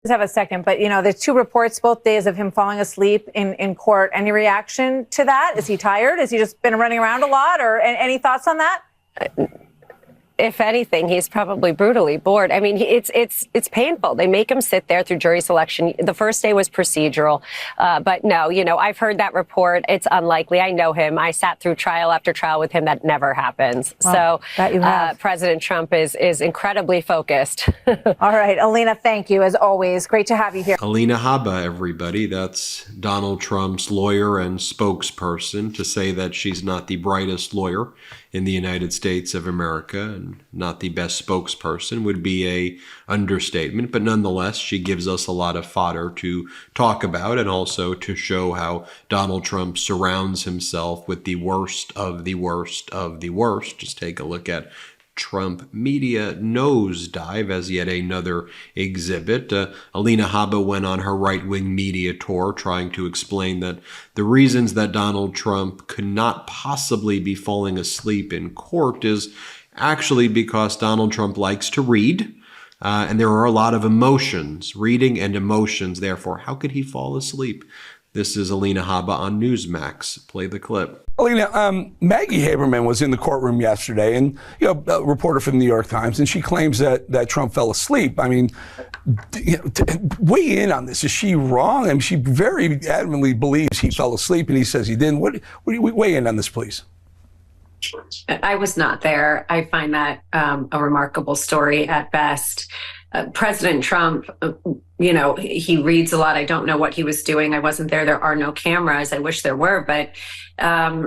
Just have a second, but there's two reports both days of him falling asleep in court. Any reaction to that? Is he tired? Has he just been running around a lot, or any thoughts on that? If anything, he's probably brutally bored. I mean, it's painful. They make him sit there through jury selection. The first day was procedural. But no, I've heard that report. It's unlikely. I know him. I sat through trial after trial with him. That never happens. Well, so President Trump is incredibly focused. All right. Alina, thank you, as always. Great to have you here. Alina Habba, everybody. That's Donald Trump's lawyer and spokesperson. To say that she's not the brightest lawyer in the United States of America and not the best spokesperson would be a understatement. But nonetheless, she gives us a lot of fodder to talk about, and also to show how Donald Trump surrounds himself with the worst of the worst of the worst. Just take a look at Trump media nosedive as yet another exhibit. Alina Habba went on her right-wing media tour trying to explain that the reasons that Donald Trump could not possibly be falling asleep in court is actually because Donald Trump likes to read, and there are a lot of emotions, reading and emotions. Therefore, how could he fall asleep? This is Alina Habba on Newsmax. Play the clip. Alina, Maggie Haberman was in the courtroom yesterday, and a reporter from the New York Times, and she claims that Trump fell asleep. I mean, weigh in on this. Is she wrong? I mean, she very adamantly believes he fell asleep, and he says he didn't. What weigh in on this, please? I was not there. I find that a remarkable story at best. President Trump, he reads a lot. I don't know what he was doing. I wasn't there. There are no cameras. I wish there were, but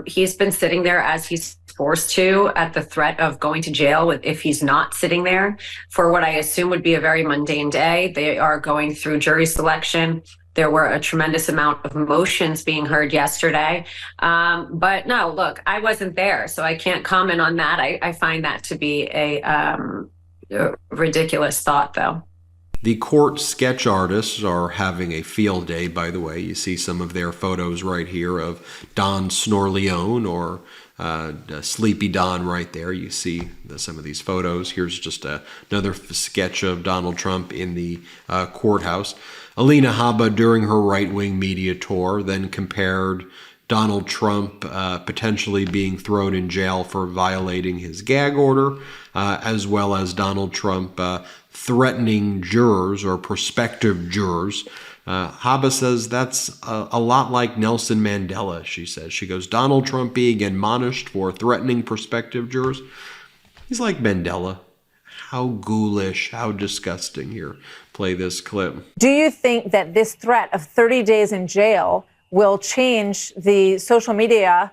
he's been sitting there as he's forced to, at the threat of going to jail if he's not sitting there for what I assume would be a very mundane day. They are going through jury selection. There were a tremendous amount of motions being heard yesterday. But no, look, I wasn't there, so I can't comment on that. I find that to be a ridiculous thought, though. The court sketch artists are having a field day, by the way. You see some of their photos right here of Don Snorleone, or Sleepy Don right there. You see some of these photos. Here's just another sketch of Donald Trump in the courthouse. Alina Habba, during her right-wing media tour, then compared Donald Trump potentially being thrown in jail for violating his gag order, as well as Donald Trump threatening jurors or prospective jurors. Habba says that's a lot like Nelson Mandela, she says. She goes, Donald Trump being admonished for threatening prospective jurors, he's like Mandela. How ghoulish, how disgusting. Here, play this clip. Do you think that this threat of 30 days in jail will change the social media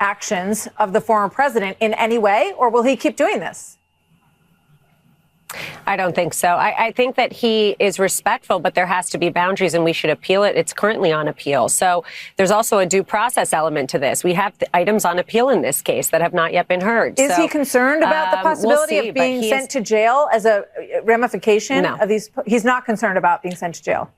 actions of the former president in any way, or will he keep doing this? I don't think so. I think that he is respectful, but there has to be boundaries, and we should appeal it. It's currently on appeal. So there's also a due process element to this. We have items on appeal in this case that have not yet been heard. Is he concerned about the possibility of being sent to jail as a ramification of these? He's not concerned about being sent to jail.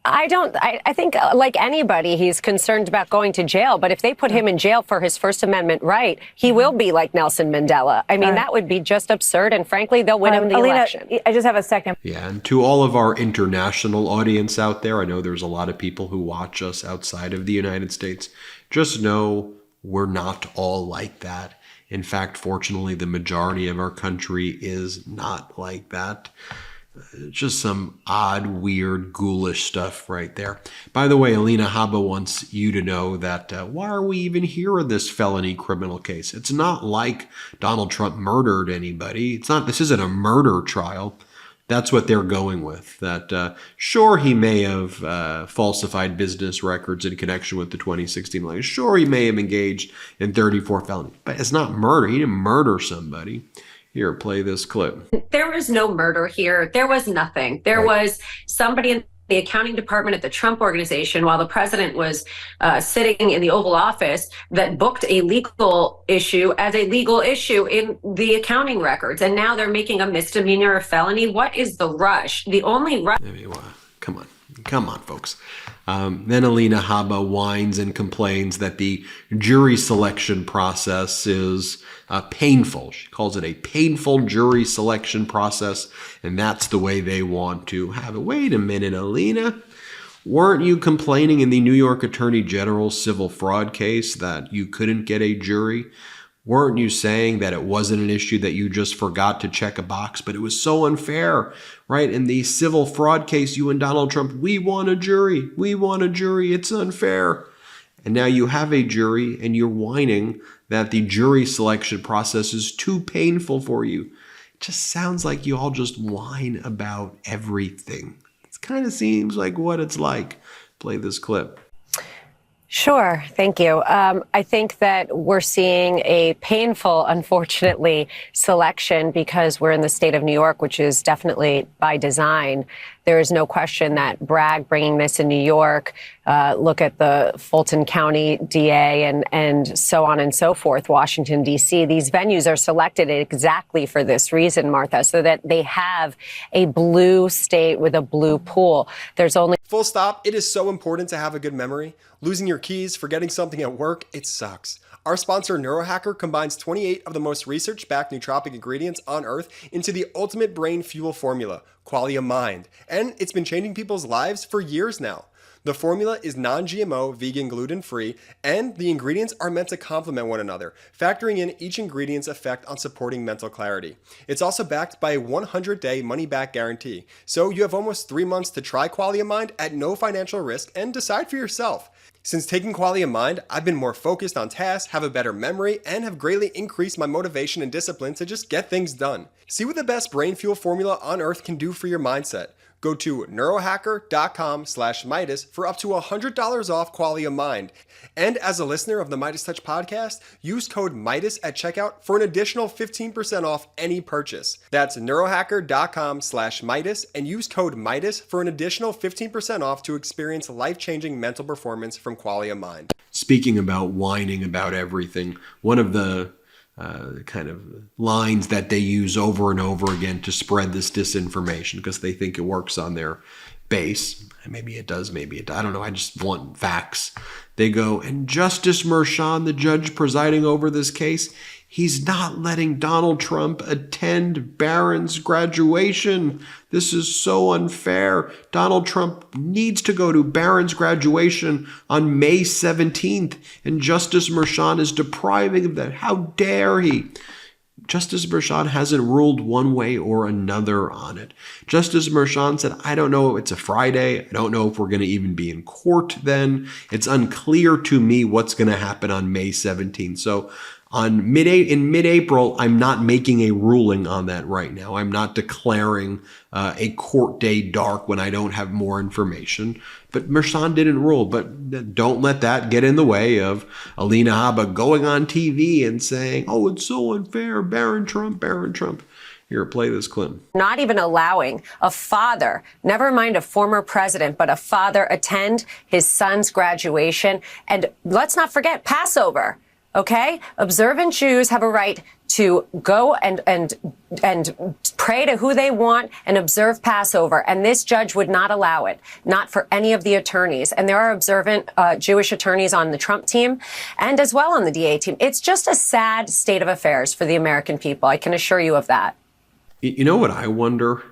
I think like anybody, he's concerned about going to jail. But if they put him in jail for his First Amendment right, he will be like Nelson Mandela. I mean, that would be just absurd. And frankly, they'll win him the election. I just have a second. Yeah. And to all of our international audience out there, I know there's a lot of people who watch us outside of the United States. Just know we're not all like that. In fact, fortunately, the majority of our country is not like that. Just some odd, weird, ghoulish stuff right there. By the way, Alina Habba wants you to know that why are we even here in this felony criminal case? It's not like Donald Trump murdered anybody. This isn't a murder trial. That's what they're going with. That sure, he may have falsified business records in connection with the 2016 election. Sure, he may have engaged in 34 felonies, but it's not murder. He didn't murder somebody. Here, play this clip. There was no murder here. There was nothing. There was somebody in the accounting department at the Trump organization while the president was sitting in the Oval Office that booked a legal issue as a legal issue in the accounting records. And now they're making a misdemeanor a felony. What is the rush? The only rush. Come on, folks. Then Alina Habba whines and complains that the jury selection process is painful. She calls it a painful jury selection process, and that's the way they want to have it. Wait a minute, Alina. Weren't you complaining in the New York Attorney General's civil fraud case that you couldn't get a jury? Weren't you saying that it wasn't an issue that you just forgot to check a box, but it was so unfair, right? In the civil fraud case, you and Donald Trump, we want a jury. We want a jury. It's unfair. And now you have a jury and you're whining that the jury selection process is too painful for you. It just sounds like you all just whine about everything. It kind of seems like what it's like. Play this clip. Sure. Thank you. I think that we're seeing a painful, unfortunately, selection because we're in the state of New York, which is definitely by design. There is no question that Bragg bringing this in New York, look at the Fulton County DA and so on and so forth, Washington, D.C. These venues are selected exactly for this reason, Martha, so that they have a blue state with a blue pool. There's only Full stop. It is so important to have a good memory. Losing your keys, forgetting something at work, it sucks. Our sponsor, Neurohacker, combines 28 of the most research-backed nootropic ingredients on Earth into the ultimate brain fuel formula, Qualia Mind. And it's been changing people's lives for years now. The formula is non-GMO, vegan, gluten-free, and the ingredients are meant to complement one another, factoring in each ingredient's effect on supporting mental clarity. It's also backed by a 100-day money-back guarantee, so you have almost 3 months to try Qualia Mind at no financial risk and decide for yourself. Since taking Qualia Mind, I've been more focused on tasks, have a better memory, and have greatly increased my motivation and discipline to just get things done. See what the best brain fuel formula on Earth can do for your mindset. Go to neurohacker.com/Meidas for up to $100 off Qualia Mind. And as a listener of the MeidasTouch podcast, use code Meidas at checkout for an additional 15% off any purchase. That's neurohacker.com/Meidas and use code Meidas for an additional 15% off to experience life-changing mental performance from Qualia Mind. Speaking about whining about everything, one of the kind of lines that they use over and over again to spread this disinformation because they think it works on their base. Maybe it does, maybe it does. I don't know. I just want facts. They go, and Justice Merchan, the judge presiding over this case, he's not letting Donald Trump attend Barron's graduation. This is so unfair. Donald Trump needs to go to Barron's graduation on May 17th, and Justice Merchan is depriving him of that. How dare he? Justice Merchan hasn't ruled one way or another on it. Justice Merchan said, I don't know, it's a Friday. I don't know if we're going to even be in court then. It's unclear to me what's going to happen on May 17th. So in mid-April, I'm not making a ruling on that right now. I'm not declaring a court day dark when I don't have more information. But Merchan didn't rule. But don't let that get in the way of Alina Habba going on TV and saying, oh, it's so unfair, Barron Trump, Barron Trump. Here, play this clip. not even allowing a father, never mind a former president, but a father attend his son's graduation. And let's not forget Passover. Okay? Observant Jews have a right to go and pray to who they want and observe Passover. And this judge would not allow it, not for any of the attorneys. And there are observant Jewish attorneys on the Trump team and as well on the DA team. It's just a sad state of affairs for the American people. I can assure you of that. You know what I wonder?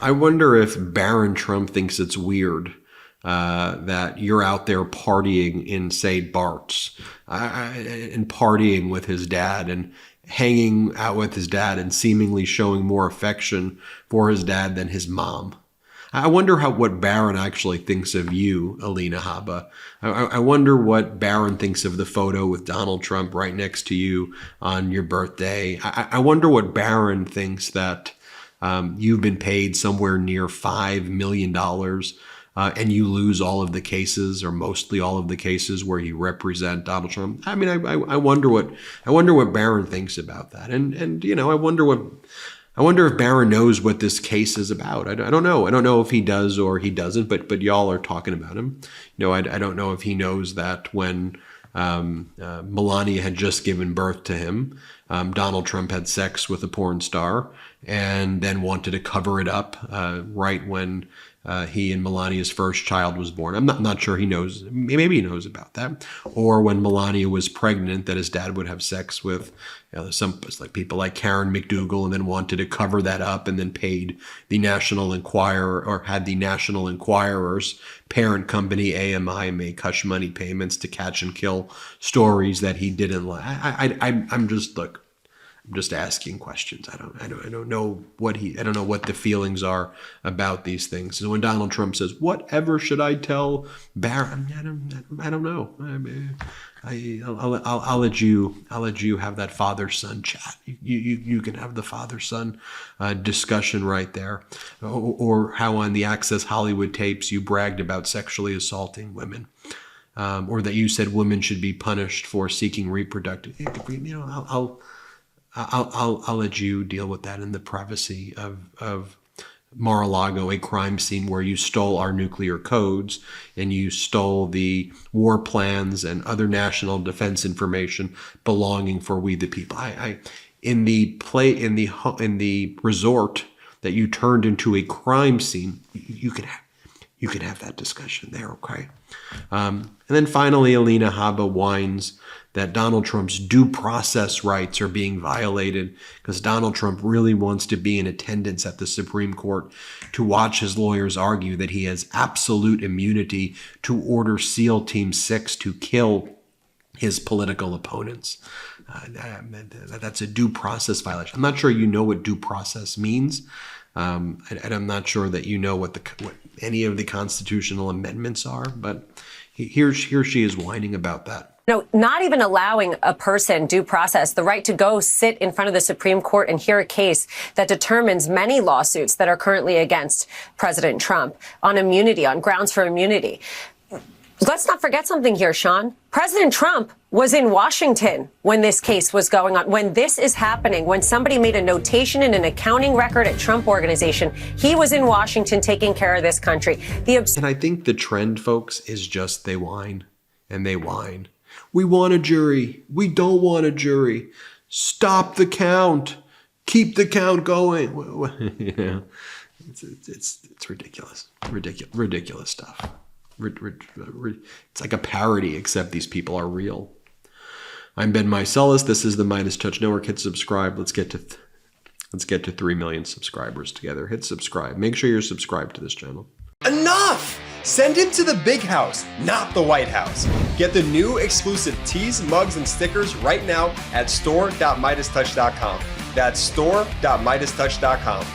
I wonder if Barron Trump thinks it's weird that you're out there partying in St. Bart's and partying with his dad and hanging out with his dad and seemingly showing more affection for his dad than his mom. I wonder what Barron actually thinks of you, Alina Habba. I wonder what Barron thinks of the photo with Donald Trump right next to you on your birthday. I wonder what Barron thinks that you've been paid somewhere near $5 million and you lose all of the cases or mostly all of the cases where you represent Donald Trump. I mean, I wonder what Barron thinks about that. And you know, I wonder if Barron knows what this case is about. I don't know. I don't know if he does or he doesn't, but y'all are talking about him. You know, I don't know if he knows that when Melania had just given birth to him, Donald Trump had sex with a porn star. and then wanted to cover it up right when he and Melania's first child was born. I'm not sure he knows. Maybe he knows about that. Or when Melania was pregnant, that his dad would have sex with some like people like Karen McDougal, and then wanted to cover that up, and then paid the National Enquirer, or had the National Enquirer's parent company AMI make hush money payments to catch and kill stories that he didn't like. I'm just asking questions. I don't know what the feelings are about these things. And when Donald Trump says, "Whatever should I tell Barron?" I don't know. I'll let you have that father-son chat. You can have the father-son discussion right there, or how on the Access Hollywood tapes you bragged about sexually assaulting women. Or that you said women should be punished for seeking reproductive. I'll let you deal with that in the privacy of Mar-a-Lago, a crime scene where you stole our nuclear codes and you stole the war plans and other national defense information belonging for we the people. In the resort that you turned into a crime scene, you can have that discussion there, okay? And then finally, Alina Habba whines that Donald Trump's due process rights are being violated because Donald Trump really wants to be in attendance at the Supreme Court to watch his lawyers argue that he has absolute immunity to order SEAL Team 6 to kill his political opponents. That's a due process violation. I'm not sure you know what due process means. And I'm not sure that you know what any of the constitutional amendments are, but here she is whining about that. No, not even allowing a person due process, the right to go sit in front of the Supreme Court and hear a case that determines many lawsuits that are currently against President Trump on immunity, on grounds for immunity. Let's not forget something here, Sean. President Trump was in Washington when this case was going on. When this is happening, when somebody made a notation in an accounting record at Trump Organization, he was in Washington taking care of this country. And I think the trend, folks, is just they whine and they whine. We want a jury. We don't want a jury. Stop the count. Keep the count going. It's ridiculous. Ridiculous stuff. It's like a parody, except these people are real. I'm Ben Meiselas. This is the MeidasTouch Network. Hit subscribe. Let's get to 3 million subscribers together. Hit subscribe. Make sure you're subscribed to this channel. Enough! Send him to the big house, not the White House. Get the new exclusive tees, mugs, and stickers right now at store.meidastouch.com. That's store.meidastouch.com.